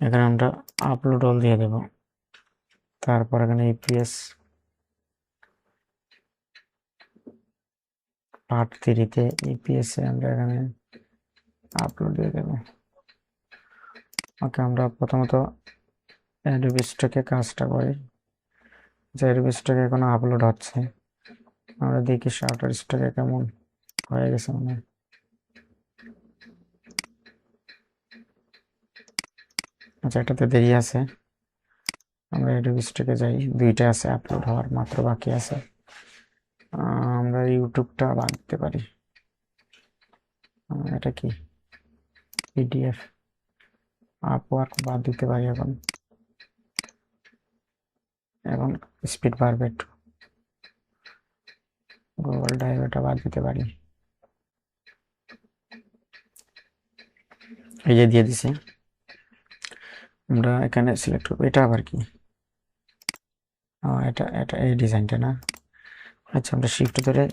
এখানে আমরা আপলোড অল দিয়ে দেব, তারপর এখানে ইপিএস পার্ট 3-তে ইপিএস এ আমরা এখানে আপলোড দিয়ে দেব। ওকে, আমরা প্রথমত অ্যাডোবি স্টকে কাজটা করি, যে অ্যাডোবি স্টকে এখনো আপলোড হচ্ছে, আমরা দেখি শর্টার স্টকে কেমন হয়ে গেছে মানে। আচ্ছা, এটাতে দেরি আছে, আমরা অ্যাডোবি স্টকে যাই, 2টা আছে আপলোড হওয়ার, মাত্র বাকি আছে। আমরা ইউটিউবটা বাদ দিতে পারি, এটা কি পিডিএফ, আপওয়ার্ক বাদ দিতে পারি। এখন এখন স্পিড বাড়বে একটু, গুগল ড্রাইভ এটা বাদ দিতে পারি, এই যে দিয়ে দিছে। আমরা এখানে সিলেক্ট করবো, এটা আবার কি, এটা এটা এই ডিজাইনটা না। আচ্ছা, আমরা শিফট ধরে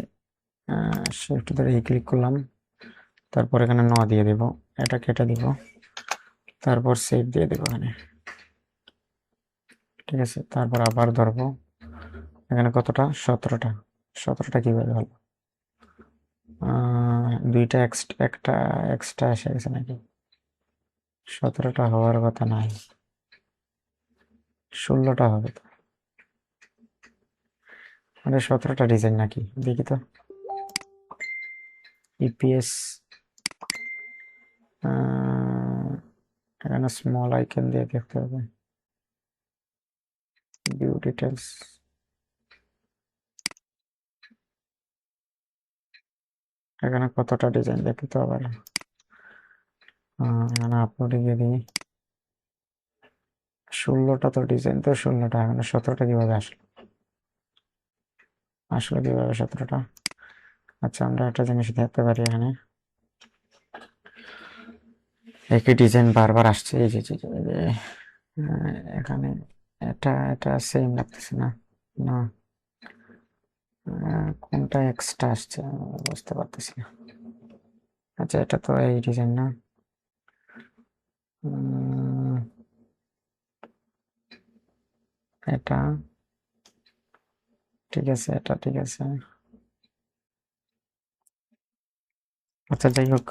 এই ক্লিক করলাম, তারপর এখানে ন দিয়ে দেব, এটা কেটে দিব, তারপর সেভ দিয়ে দেবো এখানে, ঠিক আছে। তারপর আবার ধরবো, এখানে কতটা, 17টা, 17টা কিভাবে হলো, 2টা একটা এক্সট্রা এসে গেছে নাকি, 17টা হওয়ার কথা নাই, 16টা হবে তো, মানে 17টা ডিজাইন নাকি, দেখি তো। ইপিএস এখানে স্মল আইকন দিয়ে দেখতে হবে, ভিউ ডিটেলস। এখানে কতটা ডিজাইন দেখতে হবে, এখানে আপলোডে গিয়ে দিই 16টা, তো ডিজাইন তো 16টা, এখানে 17টা কিভাবে আসলো, আসলে কিভাবে 17টা? আচ্ছা, আমরা একটা জিনিস দেখতে পারি, এখানে একই ডিজাইন বারবার আসছে, এই যে এখানে এটা এটা সেম লাগতেছে না, না কোনটা এক্সট্রা আসছে বুঝতে পারতেছি না। আচ্ছা, এটা তো এই ডিজাইন না, এটা ঠিক আছে, এটা ঠিক আছে। আচ্ছা, যাই হোক,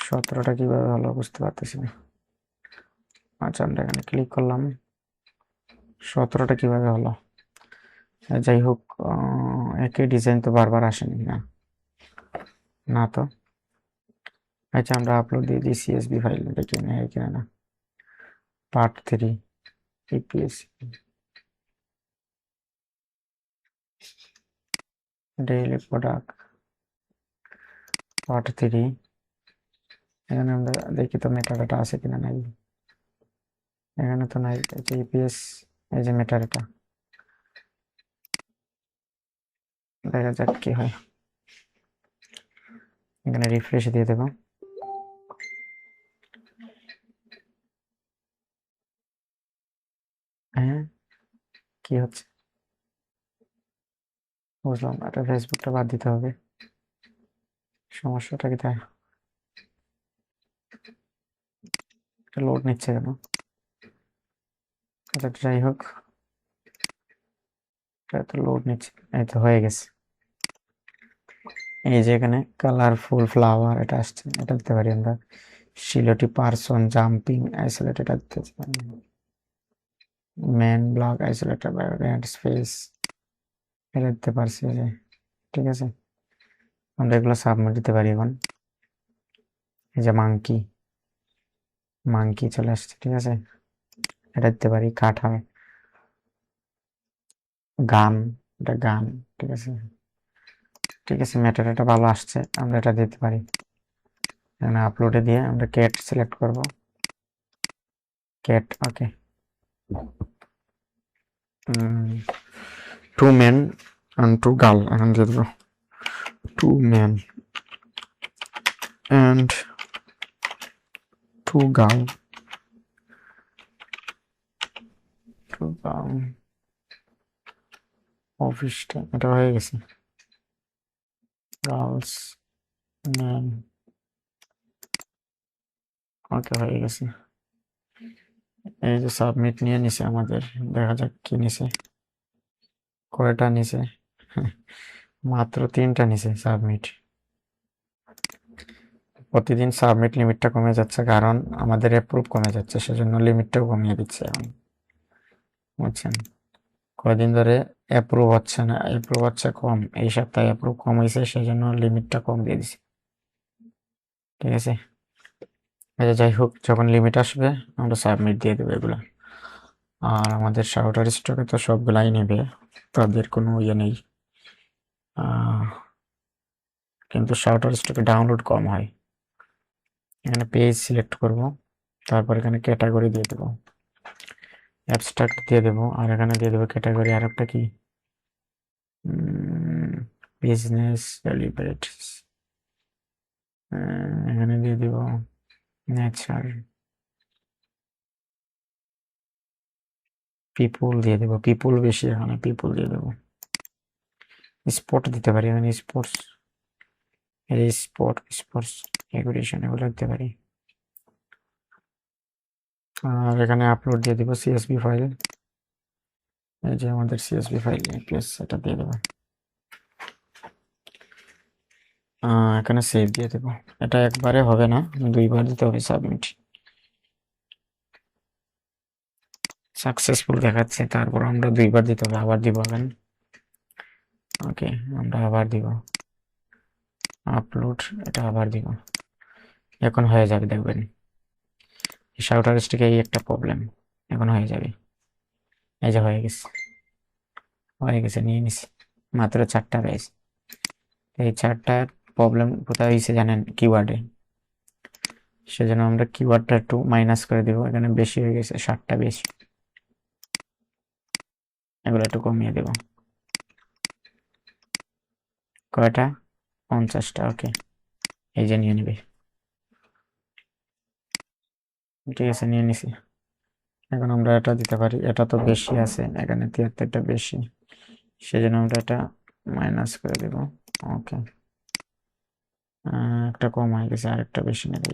17টা কিভাবে হলো বুঝতে পারতেছি না। আচ্ছা, আমরা এখানে ক্লিক করলাম, 17টা কিভাবে হলো? যাই হোক, একই ডিজাইন তো বারবার আসেনি না, না তো। আচ্ছা, আমরা আপলোড দিয়ে দিই সিএসবি ফাইল, দেখি কিনা না। Part 3 EPS daily product part 3। এখানে আমরা দেখি তো মেটাডাটা আছে কিনা, নাই, এখানে তো নাই। ইপিএস, এই যে মেটাডাটা, দেখা যাক কি হয়। এখানে রিফ্রেশ দিয়ে দেবো। হ্যাঁ, কি হচ্ছে বুঝলাম, এটা ফেসবুকটা বাদ দিতে হবে, সমস্যাটা কি তাই? এটা লোড নিচ্ছে কেন? আচ্ছা, যাই হোক, এটা তো লোড নিচ্ছে, এই তো হয়ে গেছে। এই যে এখানে কালারফুল ফ্লাওয়ার এটা আসছে, এটা দিতে পারি আমরা। শিলটি পারসন জাম্পিং আইসোলেট, এটা দিতে পারি। Man block isolated by red space, এটা দিতে পারছি, এই যে ঠিক আছে। আমরা এগুলো সাবমিট দিতে পারি এখন। এই যে মাংকি, মাংকি চলে আসছে, ঠিক আছে, এটা দিতে পারি। কাঁঠাল, গান, এটা গান, ঠিক আছে, ঠিক আছে। ম্যাটার এটা ভালো আসছে, আমরা এটা দিতে পারি। এখানে আপলোডে দিয়ে আমরা ক্যাট সিলেক্ট করব, cat, okay. Two men and two girl, এখন দিয়ে দেবো two men and two girl, two girl. Office time, এটা হয়ে গেছে। গার্লস ম্যান, ওকে, হয়ে গেছে। এই যে সাবমিট নিয়ে নিছে আমাদের, দেখা যাক কি নিছে, কয়টা নিছে। মাত্র 3টা নিছে সাবমিট। প্রতিদিন সাবমিট লিমিটটা কমে যাচ্ছে, কারণ আমাদের অ্যাপ্রুভ কমে যাচ্ছে, সেজন্য লিমিটটাও কমিয়ে দিচ্ছে এখন, বুঝছেন? কয়দিন ধরে অ্যাপ্রুভ হচ্ছে না, অ্যাপ্রুভ হচ্ছে কম, এই সপ্তাহে অ্যাপ্রুভ কম হয়েছে, সেজন্য লিমিটটা কম দিয়ে দিছে, ঠিক আছে। আচ্ছা, যাই হোক, যখন লিমিট আসবে আমরা সাবমিট দিয়ে দেবো এগুলো। আর আমাদের শাউটার স্টকে তো সবগুলাই নেবে, তাদের কোনো ইয়ে নেই, কিন্তু শাউটার স্টকে ডাউনলোড কম হয়। এখানে পেজ সিলেক্ট করব, তারপর এখানে ক্যাটাগরি দিয়ে দেবো, অ্যাবস্ট্রাক্ট দিয়ে দেবো, আর এখানে দিয়ে দেবো ক্যাটাগরি, আর একটা কি, বিজনেস সেলিব্রিটিস, এখানে দিয়ে দেবো নেচার, পিপুল দিয়ে দেবো, পিপুল বেশি, এখানে পিপুল দিয়ে দেবো। স্পোর্ট দিতে পারি, এখানে স্পোর্টস, স্পোর্টস এগুলিশন, এগুলো দিতে পারি। আর এখানে আপলোড দিয়ে দিব সিএসভি ফাইল, এই যে আমাদের সিএসভি ফাইল প্লেস, এটা দিয়ে দেবো। এখানে সেভ দিয়ে দেবো। এটা একবারে হবে না, 2বার দিতে হবে সাবমিট। সাকসেসফুল দেখাচ্ছে, তারপর আমরা 2বার দিতে হবে, আবার দিব এখানে, ওকে, আমরা আবার দিব আপলোড, এটা আবার দিব, এখন হয়ে যাবে দেখবেন। শাউটার স্টিকে এই একটা প্রবলেম, এখন হয়ে যাবে। এই যে হয়ে গেছে, নিয়ে নিছি মাত্র 4টা পেয়েছি। এই 4টার প্রবলেম কোথায় হয়েছে জানেন? কিওয়ার্ডে। সেজন্য আমরা কিওয়ার্ডটা একটু মাইনাস করে দিব, এখানে বেশি হয়ে গেছে, 60টা বেশি, এগুলো একটু কমিয়ে দেব। কয়টা? 50টা। ওকে, এই যে নিয়ে নিবে। ঠিক আছে, নিয়ে নিছি। এখন আমরা এটা দিতে পারি, এটা তো বেশি আছে, এখানে 73টা বেশি, সেজন্য আমরা এটা মাইনাস করে দেব। ওকে, একটা কম হয়ে গেছে, আরেকটা বেশি নেবে।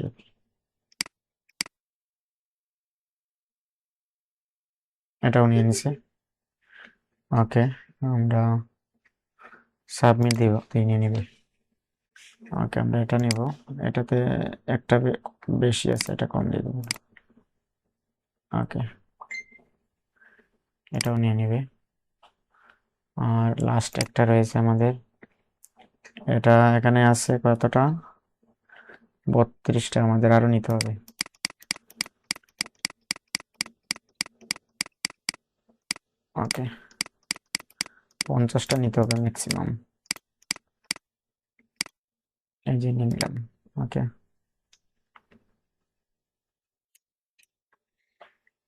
এটাও নিয়ে নিছে। ওকে, আমরা সাবমিট দিব, নিয়ে নিবে। ওকে, আমরা এটা নিব, এটাতে একটা বেশি আছে, এটা কম দিয়ে দেবো। ওকে, এটাও নিয়ে নিবে। আর লাস্ট একটা রয়েছে আমাদের, এটা এখানে আছে কতটা? 32টা, আমাদের আরো নিতে হবে। ওকে, 50টা নিতে হবে ম্যাক্সিমাম। এই যে নিয়ে নিলাম। ওকে,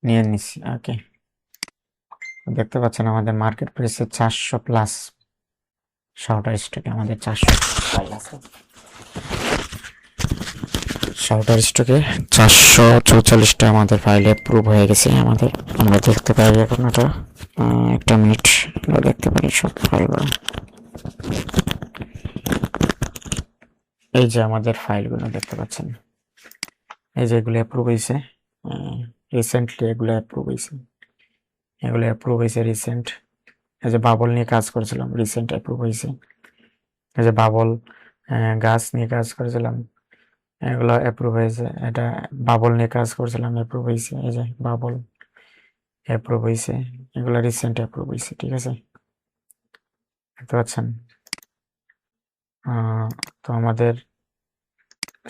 নিয়ে নিছি। ওকে, দেখতে পাচ্ছেন আমাদের মার্কেট প্রাইসে 400 প্লাস শাউটার স্টকে আমাদের 400 ফাইল আছে। শাউটার স্টকে 444টা আমাদের ফাইল অ্যাপ্রুভ হয়ে গেছে আমাদের। আমরা দেখতে পাই এখন এটা, একটা মিনিট, আমরা দেখতে পারি সব ফাইলগুলো। এই যে আমাদের ফাইলগুলো দেখতে পাচ্ছেন, এই যে এগুলো অ্যাপ্রুভ হয়েছে রিসেন্টলি, এগুলো অ্যাপ্রুভ হয়েছে রিসেন্ট। এই যে বাবল নিয়ে কাজ করেছিলাম, রিসেন্ট অ্যাপ্রুভ হয়েছে। এই যে বাবল গাছ নিয়ে কাজ করেছিলাম, এগুলো অ্যাপ্রুভ হয়েছে। এটা বাবল নিয়ে কাজ করেছিলাম, অ্যাপ্রুভ হয়েছে। এই যে বাবল অ্যাপ্রুভ হয়েছে, এগুলো রিসেন্ট অ্যাপ্রুভ হয়েছে। ঠিক আছে, দেখতে পাচ্ছেন। তো আমাদের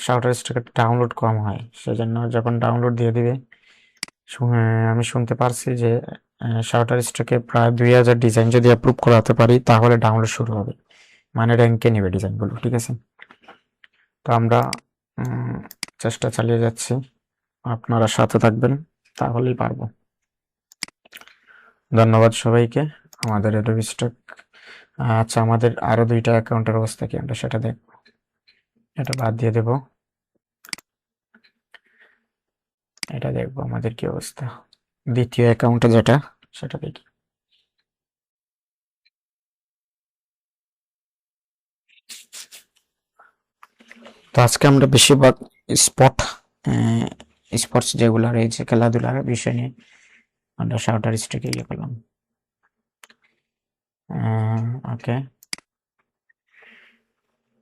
শাউটার স্টকে ডাউনলোড কম হয়, সেজন্য যখন ডাউনলোড দিয়ে দিবে, আমি শুনতে পারছি যে শাউটার স্টকে প্রায় 2000 ডিজাইন যদি অ্যাপ্রুভ করাতে পারি, তাহলে ডাউনলোড শুরু হবে, মানে র্যাঙ্কে নেবে ডিজাইনগুলো। ঠিক আছে, তো আমরা চেষ্টা চালিয়ে যাচ্ছি, আপনারা সাথে থাকবেন, তাহলেই পারবো। ধন্যবাদ সবাইকে। আমাদের অ্যাডোবি স্টক, আচ্ছা আমাদের আরো 2টা অ্যাকাউন্টের অবস্থা কি, আমরা সেটা দেখব। এটা বাদ দিয়ে দেব, এটা দেখবো আমাদের কি অবস্থা। দ্বিতীয় অ্যাকাউন্টে যেটা, সেটা দেখি। তো আজকে আমরা বেশিরভাগ স্পট স্পোর্টস যেগুলো রয়েছে, খেলাধুলার বিষয় নিয়ে আমরা শাউটার স্ট্রিকে ইয়ে করলাম। ওকে,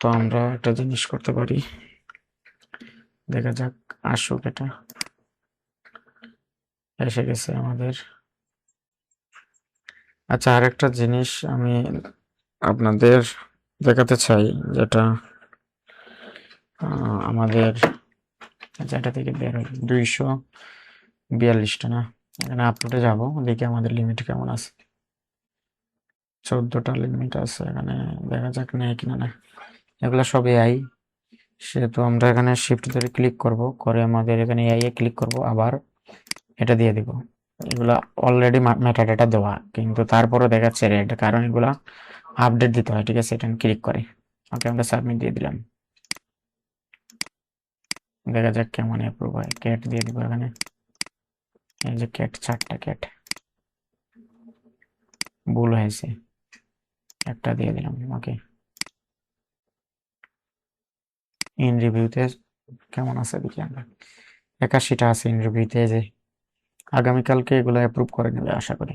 তো আমরা একটা জিনিস করতে পারি, দেখা যাক, আসুক। এটা এসে গেছে আমাদের। আচ্ছা, আর একটা জিনিস আমি আপনাদের দেখাতে চাই, যেটা আমাদের যেটা থেকে বের হয় 242টা না, এখানে আপলোডে যাব, দেখি আমাদের লিমিট কেমন আছে। 14টা লিমিট আছে এখানে, দেখা যাক নেয় কিনা না। এগুলো সব এআই, সেহেতু আমরা এখানে শিফট ধরে ক্লিক করব, করে আমাদের এখানে এআই এ ক্লিক করব, আবার এটা দিয়ে দিব। এগুলা অলরেডি মেটাডাটা দেওয়া, কিন্তু তারপরে দেখাচ্ছে রেড, কারণ এগুলা আপডেট দিতে হয়। ঠিক আছে, এটা ক্লিক করে ওকে, আমরা সাবমিট দিয়ে দিলাম। দেখা যাক কেমন অ্যাপ্রুভ হয়। ক্যাট দিয়ে দিব এখানে, এই যে ক্যাট, 4টা ক্যাট ভুল হয়েছে, একটা দিয়ে দিলাম। ওকে, ইন রিভিউতে কেমন আছে দেখি আমরা। 81টা আছে ইন রিভিউতে, যে আগামীকালকে এগুলো অ্যাপ্রুভ করে নেবে আশা করি।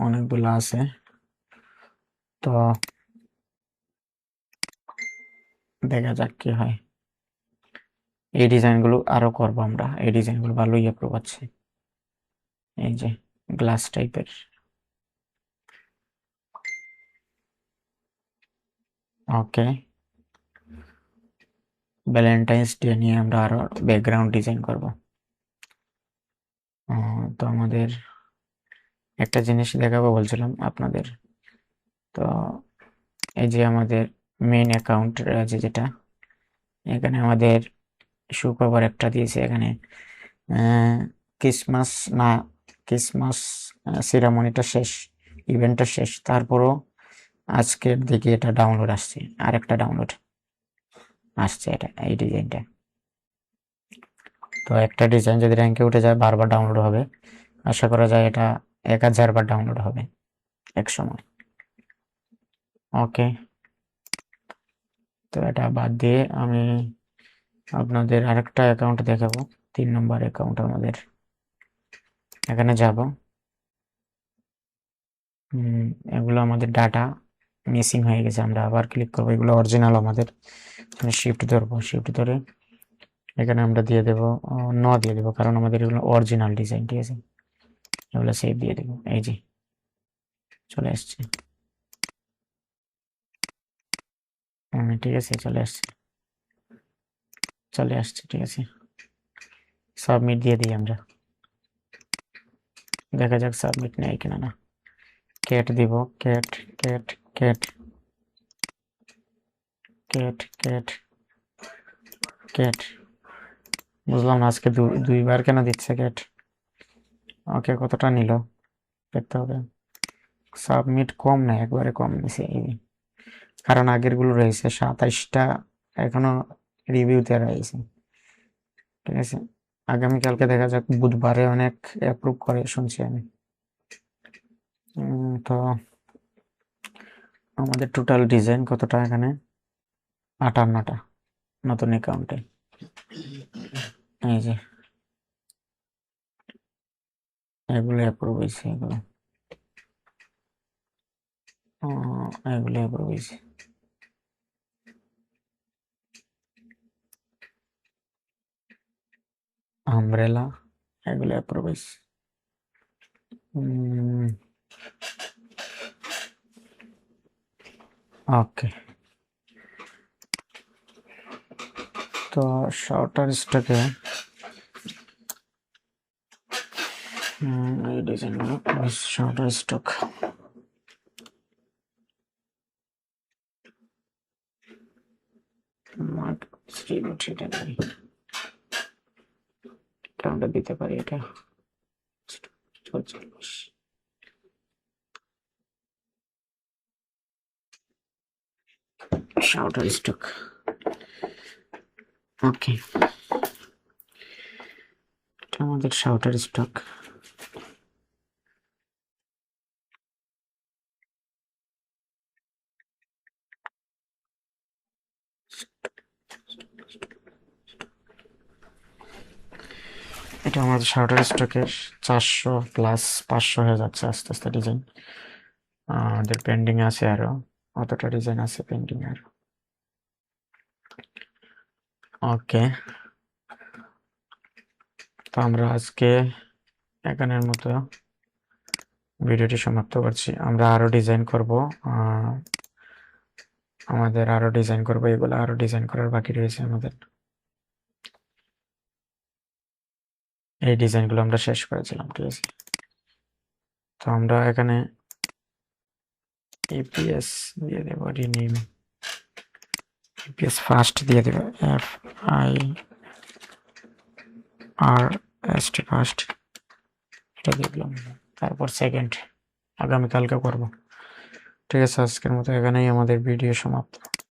অনেকগুলো আছে, তো দেখা যাক কি হয়। এই ডিজাইনগুলো আরো করবো আমরা, এই ডিজাইনগুলো ভালোই অ্যাপ্রুভ আছে। এই যে গ্লাস টাইপের। ওকে, ভ্যালেন্টাইন্স ডে নিয়ে আমরা আরো ব্যাকগ্রাউন্ড ডিজাইন করব। তো আমাদের একটা জিনিস দেখাবো বলছিলাম আপনাদের। তো এই যে আমাদের মেইন অ্যাকাউন্ট আছে যেটা, এখানে আমাদের সুখবর একটা দিয়েছে এখানে, ক্রিসমাস না, ক্রিসমাস সিরামনিটা শেষ, ইভেন্টটা শেষ, তারপরও আজকের দিকে এটা ডাউনলোড আসছে, আরেকটা ডাউনলোড আসছে, এটা এই ডিজাইনটা। তো একটা ডিজাইন যদি র্যাঙ্কে উঠে যায় বারবার ডাউনলোড হবে, আশা করা যায় এটা 1000 বার ডাউনলোড হবে এক সময়। ওকে, তো এটা বাদ দিয়ে আমি আপনাদের আরেকটা অ্যাকাউন্ট দেখাবো, 3 নম্বর অ্যাকাউন্ট আমাদের। এখানে যাব, এগুলো আমাদের ডাটা মিসিং হয়ে গেছে, আমরা আবার ক্লিক করবো, এগুলো অরিজিনাল আমাদের। শিফট ধরবো, শিফট ধরে এখানে আমরা দিয়ে দেবো ন দিয়ে দেবো, কারণ আমাদের এগুলো অরিজিনাল ডিজাইন, ঠিক আছে। এগুলো সেভ দিয়ে দেবো, এই যে চলে আসছে, ঠিক আছে, চলে আসছে, চলে আসছে, ঠিক আছে। সাবমিট দিয়ে দিই আমরা, দেখা যাক সাবমিট নেয় কিনা না। ক্যাট দিব, cat cat cat cat cat cat, বুঝলাম না আজকে দুইবার কেন দিচ্ছে ক্যাট। ওকে, কতটা নিল দেখতে হবে। সাবমিট কম না, একবারে কম নিছে, কারণ আগের গুলো রয়েছে 27টা এখনো রিভিউতে রয়েছে, ঠিক আছে। আগামীকালকে দেখা যাক, বুধবারে অনেক অ্যাপ্রুভ করে শুনছি আমি। তো আমাদের টোটাল ডিজাইন কতটা এখানে, 58টা নতুন অ্যাকাউন্টে। এই যে এগুলো অ্যাপ্রুভ হয়েছে, এগুলো এগুলো অ্যাপ্রুভ হয়েছে। আমব্রেলা, এগুলো অ্যাপ্রুভ হয়েছে। ওকে, তো শার্টার স্টকে এই ডিজাইনগুলো শার্টার স্টক, আমরা দিতে পারি এটা শার্টার স্টক। ওকে, এটা আমাদের শার্টার স্টক। এটা আমাদের শার্টার স্টকের 400+ 500 হয়ে যাচ্ছে আস্তে আস্তে ডিজাইন। আমাদের পেন্ডিং আছে আরো, অতটা ডিজাইন আছে পেন্ডিং আরো। ওকে, তো আমরা আজকে এখানের মতো ভিডিওটি সমাপ্ত করছি। আমরা আরো ডিজাইন করব, আমাদের আরো ডিজাইন করব, এগুলো আরো ডিজাইন করার বাকি রয়েছে আমাদের। এই ডিজাইনগুলো আমরা শেষ করেছিলাম, ঠিক আছে। তো আমরা এখানে ইপিএস দিয়ে দেব, রিনেম ইপিএস ফার্স্ট দিয়ে দেব, FIRST ফার্স্ট, এটা দেখলাম, তারপর সেকেন্ড আগামীকালকে করব, ঠিক আছে। আজকের মতো এখানেই আমাদের ভিডিও সমাপ্ত।